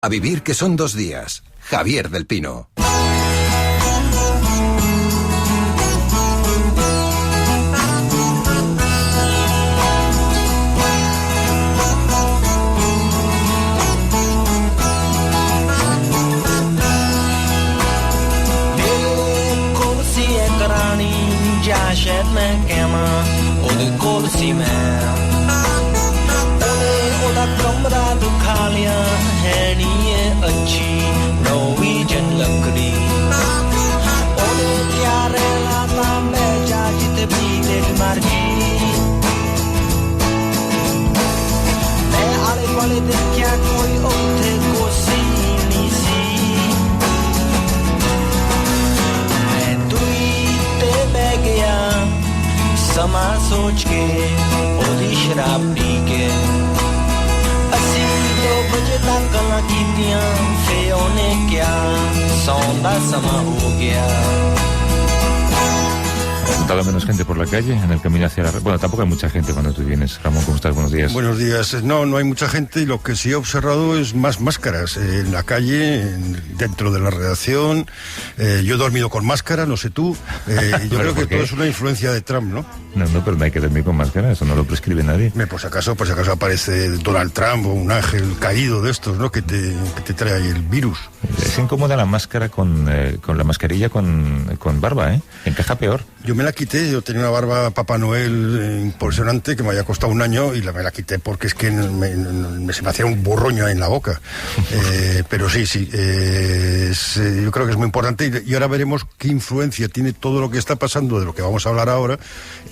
A vivir que son 2 días. Javier del Pino. समा सोच के ओदी शराब पी के असी 2 बजे तक गल्लां कीतियां फे ओने क्या सौंदा समा हो गया. ¿Notado menos gente por la calle en el camino hacia la... Bueno, tampoco hay mucha gente cuando tú vienes. Ramón, ¿cómo estás? Buenos días. Buenos días. No hay mucha gente, y lo que sí he observado es más máscaras en la calle, dentro de la redacción. Yo he dormido con máscara, no sé tú. Yo creo que todo es una influencia de Trump, ¿no? No, pero no hay que dormir con máscara, eso no lo prescribe nadie. Por si acaso aparece Donald Trump o un ángel caído de estos, ¿no? Que te trae el virus. Es incómoda la máscara con la mascarilla con barba, ¿eh? Encaja peor. Yo me la quité, yo tenía una barba Papá Noel impresionante que me había costado un año y me la quité porque es que se me hacía un borroño en la boca. Pero sí, yo creo que es muy importante y ahora veremos qué influencia tiene todo lo que está pasando, de lo que vamos a hablar ahora,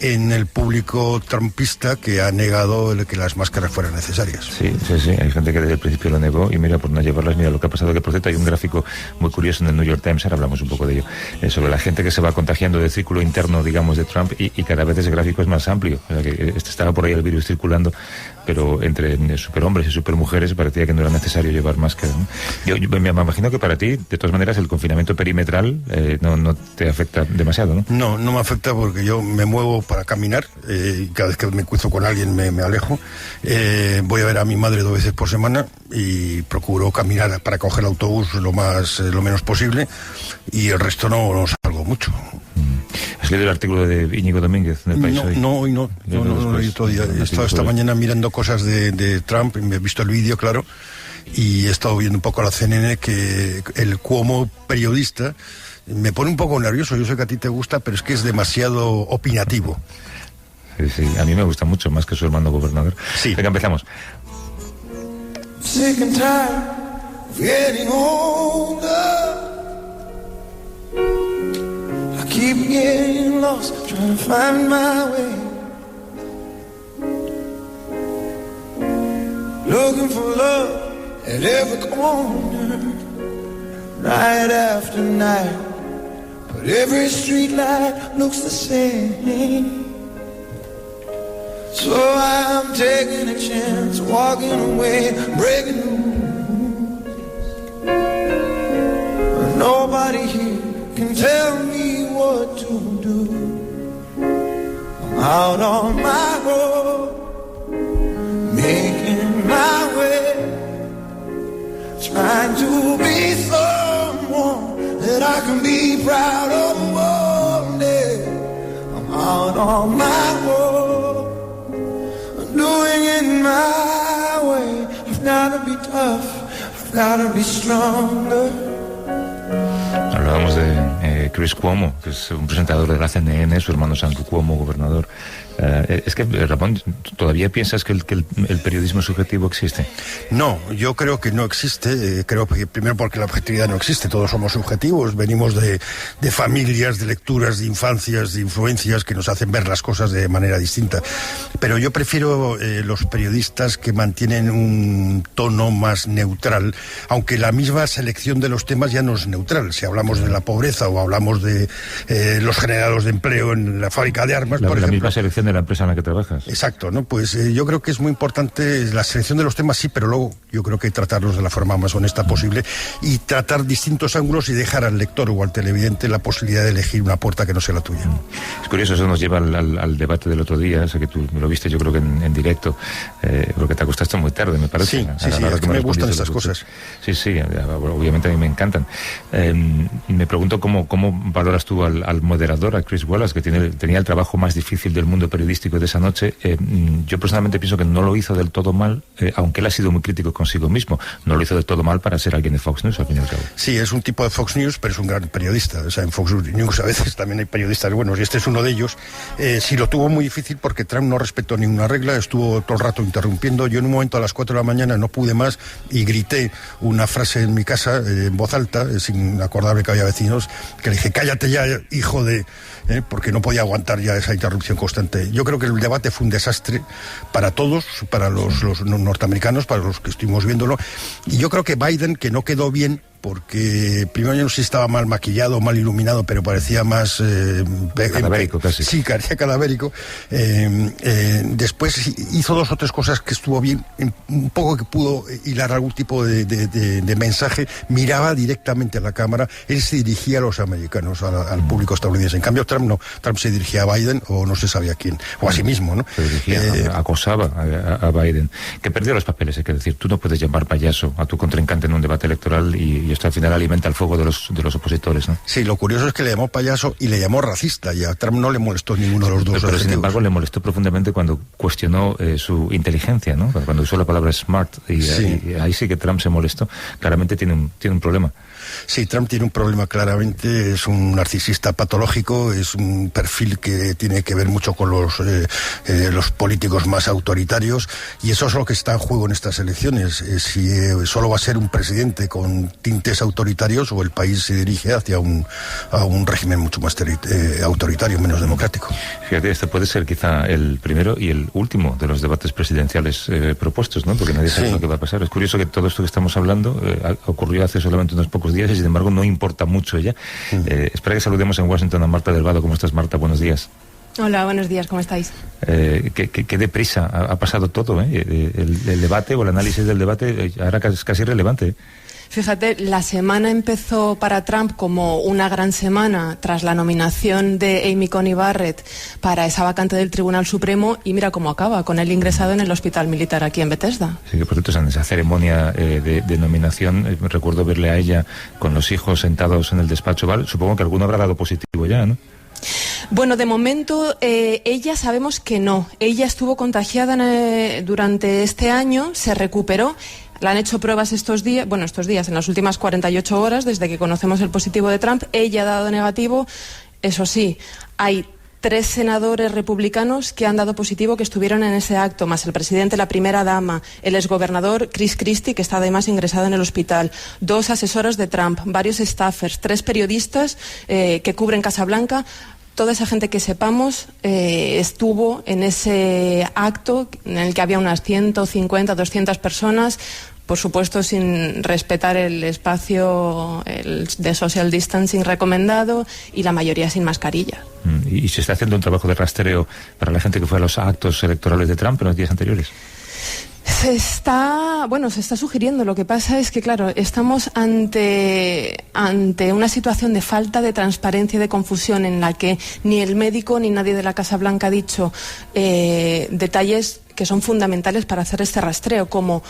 en el público trumpista que ha negado que las máscaras fueran necesarias. Sí, hay gente que desde el principio lo negó y mira, por no llevarlas, mira lo que ha pasado, que por cierto hay un gráfico muy curioso en el New York Times, ahora hablamos un poco de ello, sobre la gente que se va contagiando del círculo interno, digamos, de Trump y cada vez ese gráfico es más amplio. O sea, que estaba por ahí el virus circulando, pero entre superhombres y supermujeres parecía que no era necesario llevar máscara, ¿no? Yo me imagino que para ti, de todas maneras, el confinamiento perimetral no te afecta demasiado, ¿no? No me afecta porque yo me muevo para caminar, y cada vez que me cruzo con alguien me alejo. Voy a ver a mi madre 2 veces por semana y procuro caminar para coger el autobús lo menos posible, y el resto no salgo mucho. ¿Has leído el artículo de Íñigo Domínguez en El País hoy? No, no lo he leído todavía. He estado esta mañana mirando cosas de Trump y me he visto el vídeo, claro, y he estado viendo un poco a la CNN, que el Cuomo periodista me pone un poco nervioso. Yo sé que a ti te gusta, pero es que es demasiado opinativo. Sí, a mí me gusta mucho, más que su hermano gobernador. Sí. Venga, empezamos. Sick and tired of getting older. I keep getting lost, trying to find my way. Looking for love at every corner, night after night, but every street light looks the same. So I'm taking a chance, walking away, breaking the rules. But nobody here can tell me what to do. I'm out on my road, making my way, trying to be someone that I can be proud of one day. I'm out on my road, doing it my way. I've gotta be tough, I've gotta be stronger. Hablábamos de Chris Cuomo, que es un presentador de la CNN, su hermano Santo Cuomo, gobernador. Es que, Ramón, ¿todavía piensas que el periodismo subjetivo existe? No, yo creo que no existe. Creo que primero porque la objetividad no existe. Todos somos subjetivos, venimos de familias, de lecturas, de infancias, de influencias que nos hacen ver las cosas de manera distinta. Pero yo prefiero los periodistas que mantienen un tono más neutral, aunque la misma selección de los temas ya no es neutral. Si hablamos de la pobreza o hablamos hablamos de los generados de empleo en la fábrica de armas, por ejemplo. La misma selección de la empresa en la que trabajas. Exacto, ¿no? Pues yo creo que es muy importante la selección de los temas, sí, pero luego yo creo que tratarlos de la forma más honesta posible y tratar distintos ángulos y dejar al lector o al televidente la posibilidad de elegir una puerta que no sea la tuya. Es curioso, eso nos lleva al debate del otro día, sé que tú lo viste yo creo que en directo, porque te acostaste muy tarde, me parece. Sí, es que me gustan estas cosas. Sí, obviamente a mí me encantan. Me pregunto cómo valoras tú al moderador, a Chris Wallace, que tenía el trabajo más difícil del mundo periodístico de esa noche. Yo personalmente pienso que no lo hizo del todo mal, aunque él ha sido muy crítico consigo mismo. No lo hizo del todo mal para ser alguien de Fox News, al fin y al cabo. Sí, es un tipo de Fox News, pero es un gran periodista. O sea, en Fox News a veces también hay periodistas buenos, y este es uno de ellos. Sí, lo tuvo muy difícil porque Trump no respetó ninguna regla, estuvo todo el rato interrumpiendo. Yo en un momento a las 4 de la mañana no pude más y grité una frase en mi casa en voz alta, sin acordarme que había vecinos, que le dije, cállate ya, hijo de... porque no podía aguantar ya esa interrupción constante. Yo creo que el debate fue un desastre para todos, para los norteamericanos, para los que estuvimos viéndolo, y yo creo que Biden, que no quedó bien, porque primero yo no sé si estaba mal maquillado, mal iluminado, pero parecía más... cadavérico casi. Sí, parecía cadavérico. Después hizo 2 o 3 cosas que estuvo bien, un poco que pudo hilar algún tipo de mensaje, miraba directamente a la cámara, él se dirigía a los americanos, al público estadounidense. En cambio Trump no, Trump se dirigía a Biden o no se sabía quién, o a sí mismo, ¿no? Se dirigía, acosaba a Biden, que perdió los papeles, hay que decir. Tú no puedes llamar payaso a tu contrincante en un debate electoral y esto al final alimenta el fuego de los opositores, ¿no? Sí, lo curioso es que le llamó payaso y le llamó racista, y a Trump no le molestó ninguno de los dos. Pero sin embargo le molestó profundamente cuando cuestionó su inteligencia, ¿no? Cuando usó la palabra smart, y ahí sí que Trump se molestó. Claramente tiene un problema. Sí, Trump tiene un problema claramente, es un narcisista patológico, es un perfil que tiene que ver mucho con los políticos más autoritarios, y eso es lo que está en juego en estas elecciones. Si solo va a ser un presidente con tintes autoritarios o el país se dirige hacia un régimen mucho más autoritario, menos democrático. Fíjate, este puede ser quizá el primero y el último de los debates presidenciales propuestos, ¿no? Porque nadie sabe lo que va a pasar. Es curioso que todo esto que estamos hablando ocurrió hace solamente unos pocos días y sin embargo no importa mucho ya. Espera que saludemos en Washington a Marta Delgado. ¿Cómo estás, Marta? Buenos días. Hola, buenos días, ¿cómo estáis? Qué deprisa ha pasado todo, ¿eh? El debate o el análisis del debate ahora es casi irrelevante. Fíjate, la semana empezó para Trump como una gran semana tras la nominación de Amy Coney Barrett para esa vacante del Tribunal Supremo, y mira cómo acaba, con él ingresado en el hospital militar aquí en Bethesda. Sí, que por cierto, en esa ceremonia de nominación, recuerdo verle a ella con los hijos sentados en el despacho, ¿vale? Supongo que alguno habrá dado positivo ya, ¿no? Bueno, de momento ella sabemos que no. Ella estuvo contagiada durante este año, se recuperó. Le han hecho pruebas estos días, en las últimas 48 horas, desde que conocemos el positivo de Trump. Ella ha dado negativo. Eso sí, hay 3 senadores republicanos que han dado positivo, que estuvieron en ese acto, más el presidente, la primera dama, el exgobernador Chris Christie, que está además ingresado en el hospital, 2 asesoras de Trump, varios staffers, 3 periodistas que cubren Casa Blanca. Toda esa gente que sepamos estuvo en ese acto en el que había unas 150, 200 personas, por supuesto sin respetar el espacio de social distancing recomendado, y la mayoría sin mascarilla. ¿Y se está haciendo un trabajo de rastreo para la gente que fue a los actos electorales de Trump en los días anteriores? Se está sugiriendo. Lo que pasa es que, claro, estamos ante una situación de falta de transparencia y de confusión, en la que ni el médico ni nadie de la Casa Blanca ha dicho detalles que son fundamentales para hacer este rastreo, como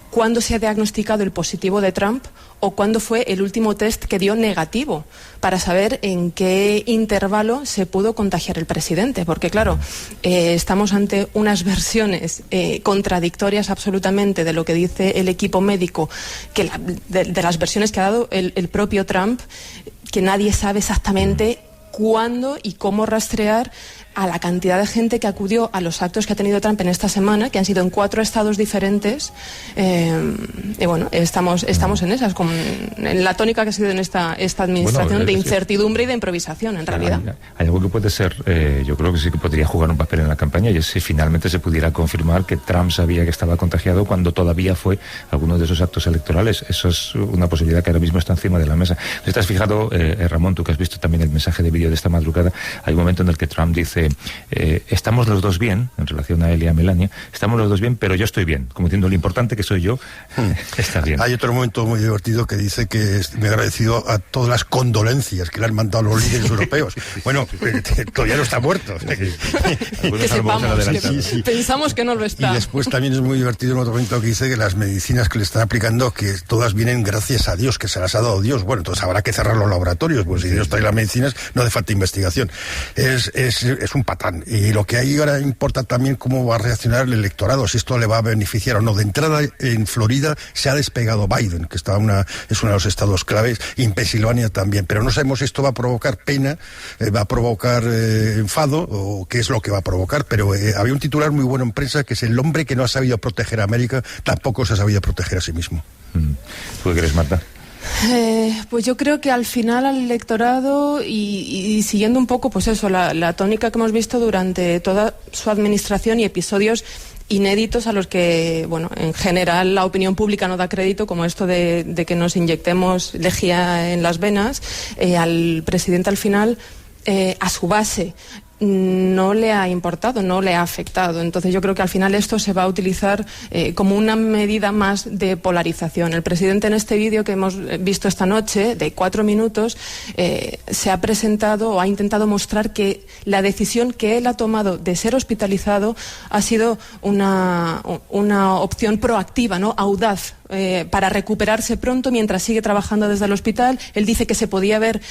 cuándo se ha diagnosticado el positivo de Trump o cuándo fue el último test que dio negativo, para saber en qué intervalo se pudo contagiar el presidente. Porque, claro, estamos ante unas versiones contradictorias absolutamente de lo que dice el equipo médico, que de las versiones que ha dado el propio Trump, que nadie sabe exactamente cuándo y cómo rastrear a la cantidad de gente que acudió a los actos que ha tenido Trump en esta semana, que han sido en 4 estados diferentes, y bueno, estamos en esas, en la tónica que ha sido en esta administración, de incertidumbre y de improvisación, en realidad. Hay algo que puede ser, yo creo que sí que podría jugar un papel en la campaña, y es si finalmente se pudiera confirmar que Trump sabía que estaba contagiado cuando todavía fue alguno de esos actos electorales. Eso es una posibilidad que ahora mismo está encima de la mesa. ¿No te has fijado, Ramón, tú que has visto también el mensaje de vídeo de esta madrugada? Hay un momento en el que Trump dice: estamos los dos bien, en relación a él y a Melania, estamos los dos bien, pero yo estoy bien, como diciendo, lo importante que soy yo está bien. Hay otro momento muy divertido que dice que me ha agradecido a todas las condolencias que le han mandado los líderes europeos. Bueno, todavía no está muerto. Que sepamos, pensamos que no lo está. Y después también es muy divertido en otro momento que dice que las medicinas que le están aplicando, que todas vienen gracias a Dios, que se las ha dado Dios. Bueno, entonces habrá que cerrar los laboratorios, pues si Dios trae las medicinas, no hace falta investigación. Es un patán. Y lo que ahí ahora importa también cómo va a reaccionar el electorado, si esto le va a beneficiar o no. De entrada, en Florida se ha despegado Biden, que es uno de los estados claves, y en Pensilvania también. Pero no sabemos si esto va a provocar pena, va a provocar enfado, o qué es lo que va a provocar. Pero había un titular muy bueno en prensa, que es: el hombre que no ha sabido proteger a América tampoco se ha sabido proteger a sí mismo. ¿Tú qué crees, Marta? Pues yo creo que al final al electorado, y siguiendo un poco pues eso, la tónica que hemos visto durante toda su administración y episodios inéditos a los que, bueno, en general la opinión pública no da crédito, como esto de que nos inyectemos lejía en las venas, al presidente al final, a su base, no le ha importado, no le ha afectado. Entonces yo creo que al final esto se va a utilizar como una medida más de polarización. El presidente, en este vídeo que hemos visto esta noche, de 4 minutos, se ha presentado o ha intentado mostrar que la decisión que él ha tomado de ser hospitalizado ha sido una opción proactiva, ¿no?, audaz, para recuperarse pronto mientras sigue trabajando desde el hospital. Él dice que se podía haber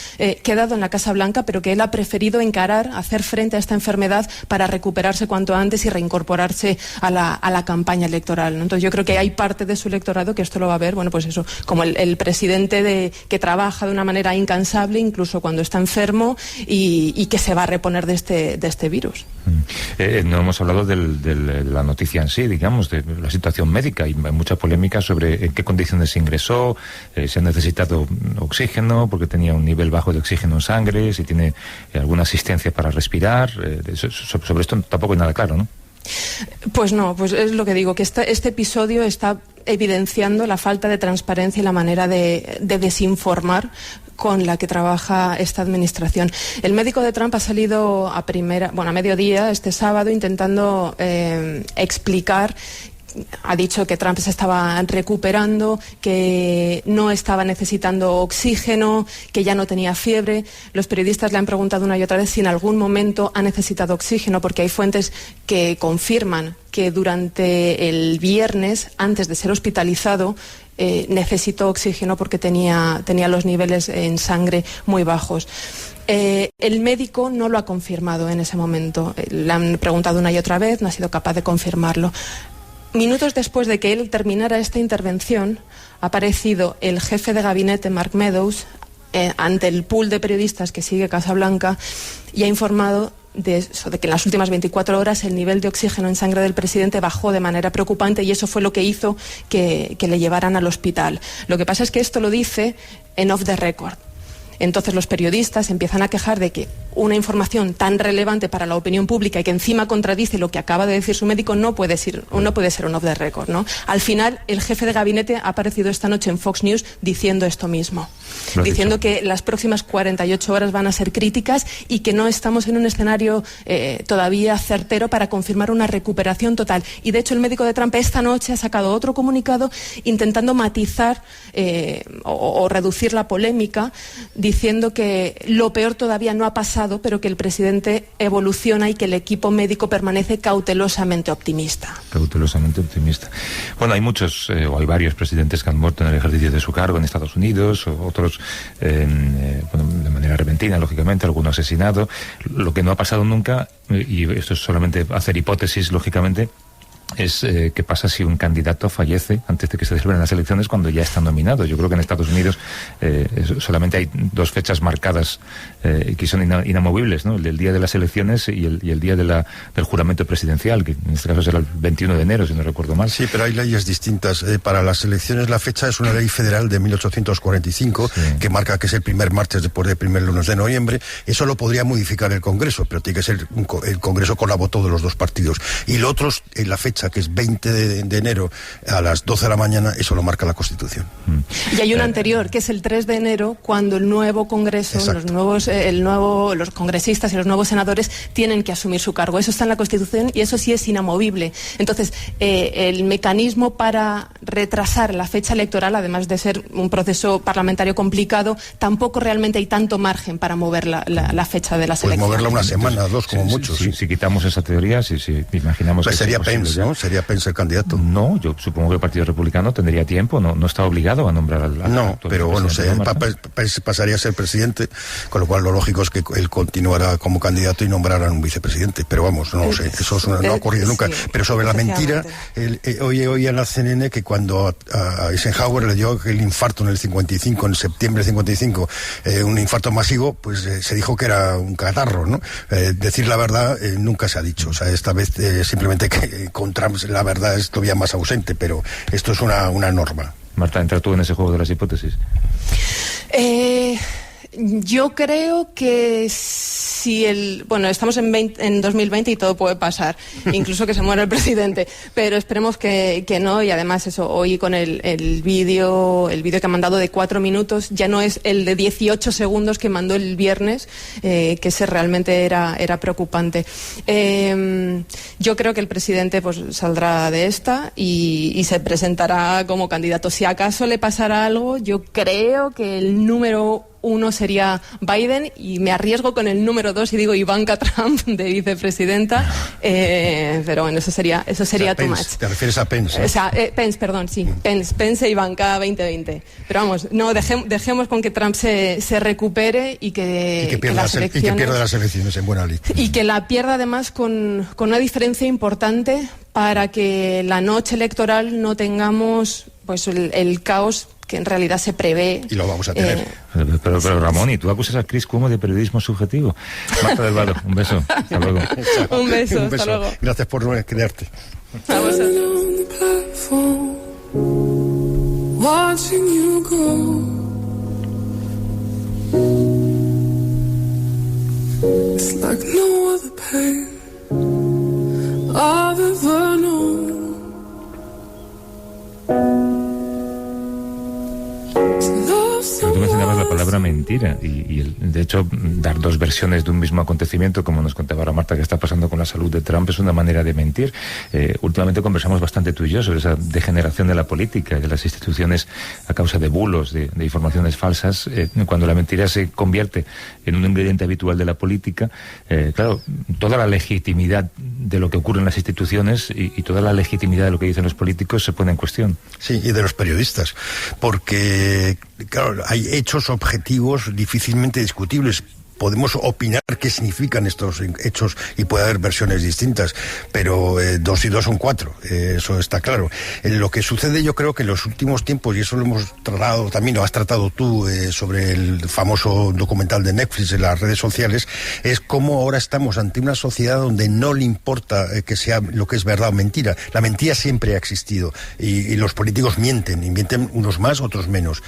quedado en la Casa Blanca, pero que él ha preferido encarar, hacer frente a esta enfermedad para recuperarse cuanto antes y reincorporarse a la campaña electoral, ¿no? Entonces yo creo que hay parte de su electorado que esto lo va a ver, bueno, pues eso, como el presidente que trabaja de una manera incansable, incluso cuando está enfermo, y que se va a reponer de este virus. No hemos hablado de la noticia en sí, digamos, de la situación médica. Hay mucha polémica sobre en qué condiciones ingresó, si ha necesitado oxígeno porque tenía un nivel bajo de oxígeno en sangre, si tiene alguna asistencia para respirar. Sobre esto tampoco hay nada claro, ¿no? Pues no, pues es lo que digo, que este episodio está evidenciando la falta de transparencia y la manera de desinformar con la que trabaja esta administración. El médico de Trump ha salido a mediodía este sábado intentando explicar. Ha dicho que Trump se estaba recuperando, que no estaba necesitando oxígeno, que ya no tenía fiebre. Los periodistas le han preguntado una y otra vez si en algún momento ha necesitado oxígeno, porque hay fuentes que confirman que durante el viernes, antes de ser hospitalizado, necesitó oxígeno porque tenía los niveles en sangre muy bajos. El médico no lo ha confirmado en ese momento. Le han preguntado una y otra vez, no ha sido capaz de confirmarlo. Minutos después de que él terminara esta intervención, ha aparecido el jefe de gabinete, Mark Meadows, ante el pool de periodistas que sigue Casa Blanca, y ha informado de que en las últimas 24 horas el nivel de oxígeno en sangre del presidente bajó de manera preocupante, y eso fue lo que hizo que le llevaran al hospital. Lo que pasa es que esto lo dice en off the record. Entonces los periodistas empiezan a quejar de que una información tan relevante para la opinión pública y que encima contradice lo que acaba de decir su médico no puede ser un off the record, ¿no? Al final, el jefe de gabinete ha aparecido esta noche en Fox News diciendo esto mismo, diciendo que las próximas 48 horas van a ser críticas y que no estamos en un escenario todavía certero para confirmar una recuperación total. Y de hecho el médico de Trump esta noche ha sacado otro comunicado intentando matizar o reducir la polémica, diciendo que lo peor todavía no ha pasado, pero que el presidente evoluciona y que el equipo médico permanece cautelosamente optimista. Cautelosamente optimista. Bueno, hay muchos, o hay varios presidentes que han muerto en el ejercicio de su cargo en Estados Unidos, o otros de manera repentina, lógicamente, alguno asesinado. Lo que no ha pasado nunca, y esto es solamente hacer hipótesis, lógicamente, es qué pasa si un candidato fallece antes de que se celebren las elecciones cuando ya está nominado. Yo creo que en Estados Unidos solamente hay 2 fechas marcadas que son inamovibles, ¿no? El día de las elecciones y el día del juramento presidencial, que en este caso será el 21 de enero, si no recuerdo mal. Sí, pero hay leyes distintas. Para las elecciones la fecha es una ley federal de 1845 que marca que es el primer martes después del primer lunes de noviembre. Eso lo podría modificar el Congreso, pero tiene que ser el Congreso con la voto de los 2 partidos. Y lo otro, la fecha que es 20 de enero a las 12 de la mañana, eso lo marca la Constitución. Y hay una anterior, que es el 3 de enero, cuando el nuevo Congreso, los congresistas y los nuevos senadores tienen que asumir su cargo. Eso está en la Constitución y eso sí es inamovible. Entonces, el mecanismo para retrasar la fecha electoral, además de ser un proceso parlamentario complicado, tampoco realmente hay tanto margen para mover la fecha de las elecciones. Moverla una semana, 2 como mucho. Si quitamos esa teoría, si imaginamos pues que sería Pence, ¿no? Sería Pence el candidato. No, yo supongo que el Partido Republicano tendría tiempo, no está obligado a nombrar al no, pero bueno, Pence pasaría a ser presidente, con lo cual lo lógico es que él continuara como candidato y nombraran un vicepresidente. Pero vamos, no lo sé, eso no ha ocurrido nunca. Sí, pero sobre la mentira, hoy en la CNN que cuando a Eisenhower le dio el infarto en el 55, en septiembre del 55, un infarto masivo, pues se dijo que era un catarro, ¿no? Decir la verdad nunca se ha dicho. O sea, esta vez simplemente que con Trump la verdad es todavía más ausente, pero esto es una norma. Marta, ¿entra tú en ese juego de las hipótesis? Yo creo que si estamos en 2020 y todo puede pasar, incluso que se muera el presidente, pero esperemos que no. Y además eso, hoy con el vídeo que ha mandado de 4 minutos, ya no es el de 18 segundos que mandó el viernes, que ese realmente era preocupante. Yo creo que el presidente pues saldrá de esta y se presentará como candidato. Si acaso le pasara algo, yo creo que el número 1 sería Biden y me arriesgo con el número 2 y digo Ivanka Trump de vicepresidenta, pero bueno, eso sería too much. ¿Te refieres a Pence? O sea, Pence, perdón, sí, Pence e Ivanka 2020. Pero vamos, no dejemos con que Trump se recupere y que pierda las elecciones en buena lid. Y que la pierda además con una diferencia importante para que la noche electoral no tengamos pues el caos que en realidad se prevé. Y lo vamos a tener. Pero Ramón, ¿y tú acusas a Chris Cuomo de periodismo subjetivo? Marta del Vado, un beso. Hasta luego. Un beso, hasta luego. Gracias por no creerte. A vosotros. Tú mencionabas la palabra mentira y de hecho dar 2 versiones de un mismo acontecimiento, como nos contaba ahora Marta que está pasando con la salud de Trump, es una manera de mentir. Últimamente conversamos bastante tú y yo sobre esa degeneración de la política y de las instituciones a causa de bulos, de informaciones falsas. Cuando la mentira se convierte en un ingrediente habitual de la política, claro, toda la legitimidad de lo que ocurre en las instituciones y toda la legitimidad de lo que dicen los políticos se pone en cuestión. Sí, y de los periodistas, porque claro, hay hechos objetivos difícilmente discutibles. Podemos opinar qué significan estos hechos y puede haber versiones distintas, pero 2 y 2 son 4, eso está claro. Lo que sucede, yo creo que en los últimos tiempos, y eso lo hemos tratado también, lo has tratado tú sobre el famoso documental de Netflix en las redes sociales, es cómo ahora estamos ante una sociedad donde no le importa que sea lo que es verdad o mentira. La mentira siempre ha existido y los políticos mienten, y mienten unos más, otros menos.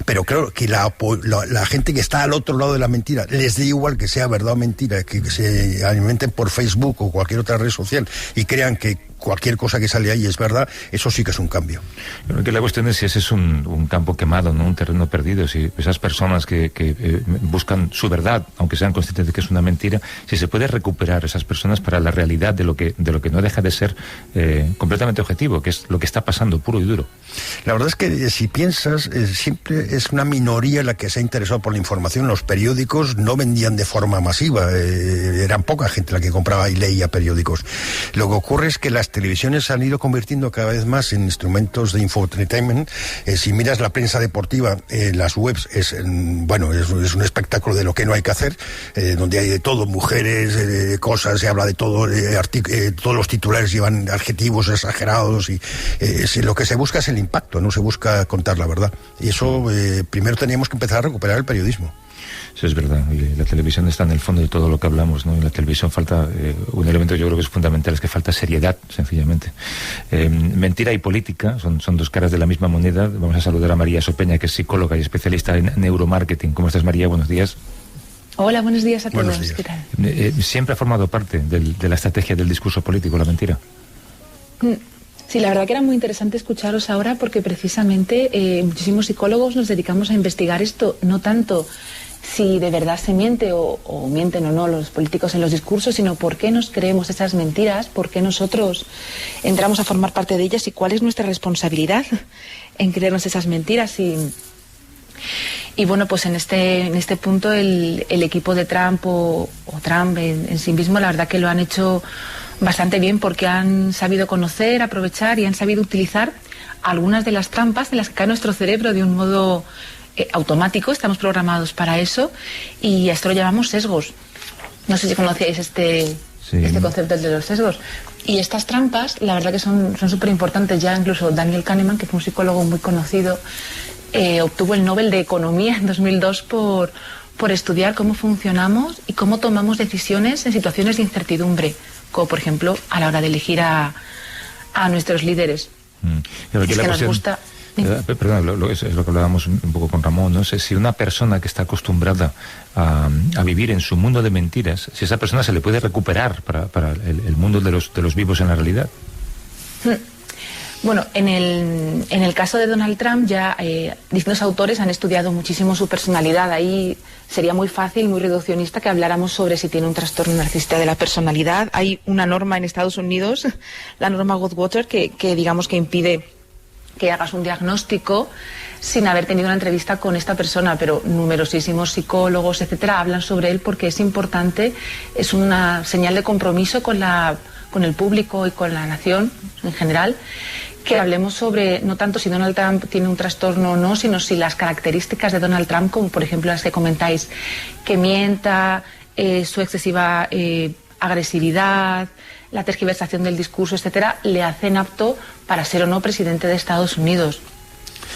Pero claro que la gente que está al otro lado de la mentira les da igual que sea verdad o mentira, que se alimenten por Facebook o cualquier otra red social y crean que cualquier cosa que sale ahí es verdad. Eso sí que es un cambio. Creo que la cuestión es si ese es un campo quemado, no un terreno perdido, si esas personas que buscan su verdad, aunque sean conscientes de que es una mentira, si se puede recuperar esas personas para la realidad de lo que no deja de ser completamente objetivo, que es lo que está pasando puro y duro. La verdad es que si piensas, siempre es una minoría la que se ha interesado por la información. Los periódicos no vendían de forma masiva, eran poca gente la que compraba y leía periódicos. Lo que ocurre es que las las televisiones se han ido convirtiendo cada vez más en instrumentos de infoentertainment. Si miras la prensa deportiva, las webs es un espectáculo de lo que no hay que hacer, donde hay de todo, mujeres, cosas, se habla de todo, todos los titulares llevan adjetivos exagerados y lo que se busca es el impacto, no se busca contar la verdad. Y eso, primero teníamos que empezar a recuperar el periodismo. Eso es verdad, y la televisión está en el fondo de todo lo que hablamos, ¿no? En la televisión falta un elemento que yo creo que es fundamental, es que falta seriedad, sencillamente. Mentira y política son dos caras de la misma moneda. Vamos a saludar a María Sopeña, que es psicóloga y especialista en neuromarketing. ¿Cómo estás, María? Buenos días. Hola, buenos días a todos. Buenos días. ¿Qué tal? ¿Siempre ha formado parte de la estrategia del discurso político, la mentira? Sí, la verdad que era muy interesante escucharos ahora porque precisamente muchísimos psicólogos nos dedicamos a investigar esto, no tanto si de verdad se miente o mienten o no los políticos en los discursos, sino por qué nos creemos esas mentiras, por qué nosotros entramos a formar parte de ellas y cuál es nuestra responsabilidad en creernos esas mentiras. Y bueno, pues en este punto el equipo de Trump o Trump en sí mismo, la verdad que lo han hecho bastante bien porque han sabido conocer, aprovechar y han sabido utilizar algunas de las trampas de las que cae nuestro cerebro de un modo automático. Estamos programados para eso y a esto lo llamamos sesgos. No sé si conocíais este concepto de los sesgos. Y estas trampas, la verdad que son súper importantes. Ya incluso Daniel Kahneman, que fue un psicólogo muy conocido, obtuvo el Nobel de Economía en 2002 por estudiar cómo funcionamos y cómo tomamos decisiones en situaciones de incertidumbre, como por ejemplo a la hora de elegir a nuestros líderes. Es que nos gusta... Perdón, es lo que hablábamos un poco con Ramón, no sé si una persona que está acostumbrada a vivir en su mundo de mentiras, si esa persona se le puede recuperar para el mundo de los vivos en la realidad. Bueno, en el caso de Donald Trump ya distintos autores han estudiado muchísimo su personalidad. Ahí sería muy fácil, muy reduccionista que habláramos sobre si tiene un trastorno narcisista de la personalidad. Hay una norma en Estados Unidos, la norma Goldwater, que digamos que impide que hagas un diagnóstico sin haber tenido una entrevista con esta persona, pero numerosísimos psicólogos, etcétera, hablan sobre él porque es importante, es una señal de compromiso con el público y con la nación en general, que hablemos sobre no tanto si Donald Trump tiene un trastorno o no, sino si las características de Donald Trump, como por ejemplo las que comentáis, que mienta, su excesiva agresividad, la tergiversación del discurso, etcétera, le hacen apto para ser o no presidente de Estados Unidos.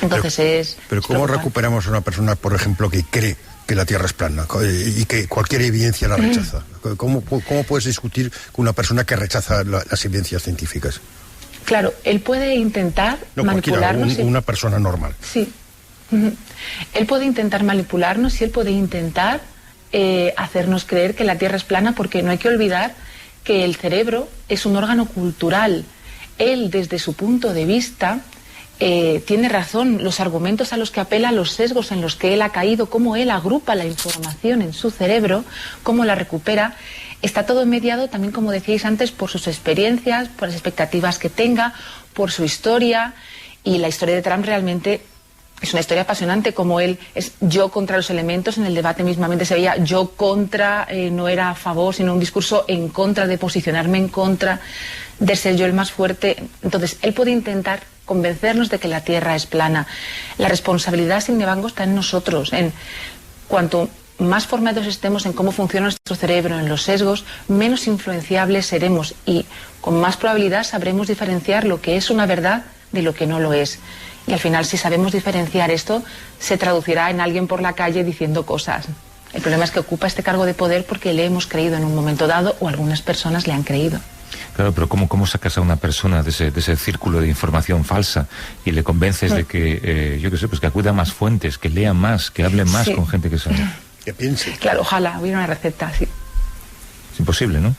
Entonces pero ¿cómo recuperamos a una persona, por ejemplo, que cree que la Tierra es plana y que cualquier evidencia la rechaza? ¿Cómo puedes discutir con una persona que rechaza las evidencias científicas? Claro, él puede intentar manipularnos. Una persona normal. Sí. Él puede intentar manipularnos y él puede intentar hacernos creer que la Tierra es plana, porque no hay que olvidar que el cerebro es un órgano cultural. Él, desde su punto de vista, tiene razón. Los argumentos a los que apela, los sesgos en los que él ha caído, cómo él agrupa la información en su cerebro, cómo la recupera, está todo mediado también, como decíais antes, por sus experiencias, por las expectativas que tenga, por su historia. Y la historia de Trump realmente es una historia apasionante, como él es yo contra los elementos. En el debate mismamente se veía yo contra, no era a favor, sino un discurso en contra, de posicionarme en contra, de ser yo el más fuerte. Entonces, él puede intentar convencernos de que la Tierra es plana. La responsabilidad, sin embargo, está en nosotros. En cuanto más formados estemos en cómo funciona nuestro cerebro, en los sesgos, menos influenciables seremos y con más probabilidad sabremos diferenciar lo que es una verdad de lo que no lo es. Y al final, si sabemos diferenciar esto, se traducirá en alguien por la calle diciendo cosas. El problema es que ocupa este cargo de poder porque le hemos creído en un momento dado, o algunas personas le han creído. Claro, pero ¿cómo sacas a una persona de ese círculo de información falsa y le convences de que, yo qué sé, pues que acuda a más fuentes, que lea más, que hable más con gente que sabe? Que piense. Claro, ojalá hubiera una receta, sí. Es imposible, ¿no?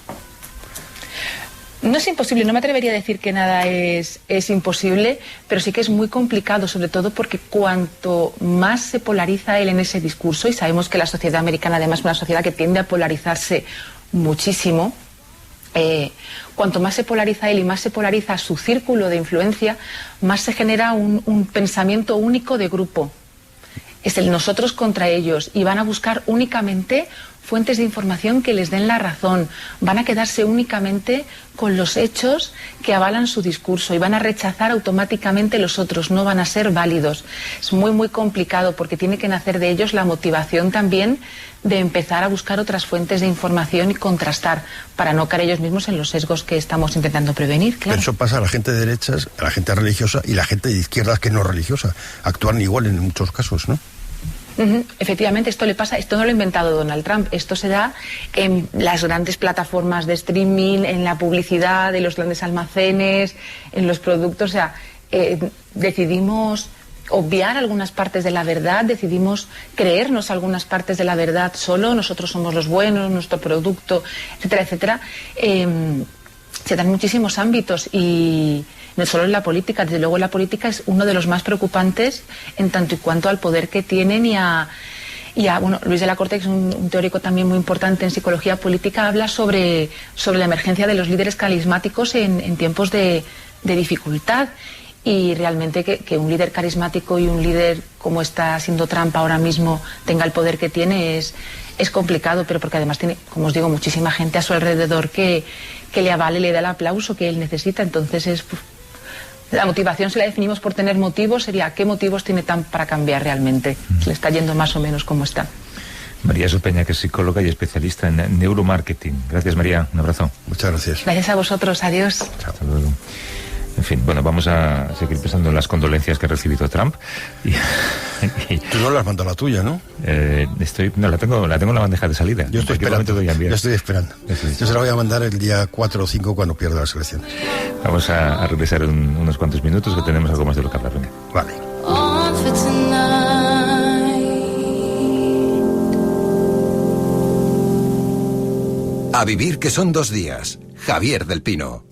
No es imposible, no me atrevería a decir que nada es imposible, pero sí que es muy complicado, sobre todo porque cuanto más se polariza él en ese discurso, y sabemos que la sociedad americana además es una sociedad que tiende a polarizarse muchísimo, cuanto más se polariza él y más se polariza su círculo de influencia, más se genera un pensamiento único de grupo. Es el nosotros contra ellos, y van a buscar únicamente fuentes de información que les den la razón, van a quedarse únicamente con los hechos que avalan su discurso y van a rechazar automáticamente los otros, no van a ser válidos. Es muy, muy complicado porque tiene que nacer de ellos la motivación también de empezar a buscar otras fuentes de información y contrastar para no caer ellos mismos en los sesgos que estamos intentando prevenir. Claro. Pero eso pasa a la gente de derechas, a la gente religiosa y la gente de izquierdas que no religiosa. Actúan igual en muchos casos, ¿no? Efectivamente, esto le pasa, esto no lo ha inventado Donald Trump, esto se da en las grandes plataformas de streaming, en la publicidad, en los grandes almacenes, en los productos, o sea, decidimos obviar algunas partes de la verdad, decidimos creernos algunas partes de la verdad solo, nosotros somos los buenos, nuestro producto, etcétera, etcétera. Se dan muchísimos ámbitos y no solo en la política, desde luego la política es uno de los más preocupantes en tanto y cuanto al poder que tienen bueno, Luis de la Corte, que es un teórico también muy importante en psicología política, habla sobre la emergencia de los líderes carismáticos en tiempos de dificultad. Y realmente que un líder carismático y un líder como está siendo Trump ahora mismo tenga el poder que tiene es complicado, pero porque además tiene, como os digo, muchísima gente a su alrededor que le avale, le da el aplauso que él necesita. Entonces la motivación, si la definimos por tener motivos, sería ¿qué motivos tiene Trump para cambiar realmente? Se le está yendo más o menos como está. María Sopeña, que es psicóloga y especialista en neuromarketing. Gracias, María. Un abrazo. Muchas gracias. Gracias a vosotros. Adiós. Chao. Hasta luego. En fin, bueno, vamos a seguir pensando en las condolencias que ha recibido Trump. Tú no le has mandado la tuya, ¿no? No, la tengo en la bandeja de salida. Yo estoy esperando. Yo estoy esperando. Yo se la voy a mandar el día 4 o 5 cuando pierda las elecciones. Vamos a regresar en unos cuantos minutos que tenemos algo más de lo que hablar. Venga. Vale. A vivir que son 2 días. Javier del Pino.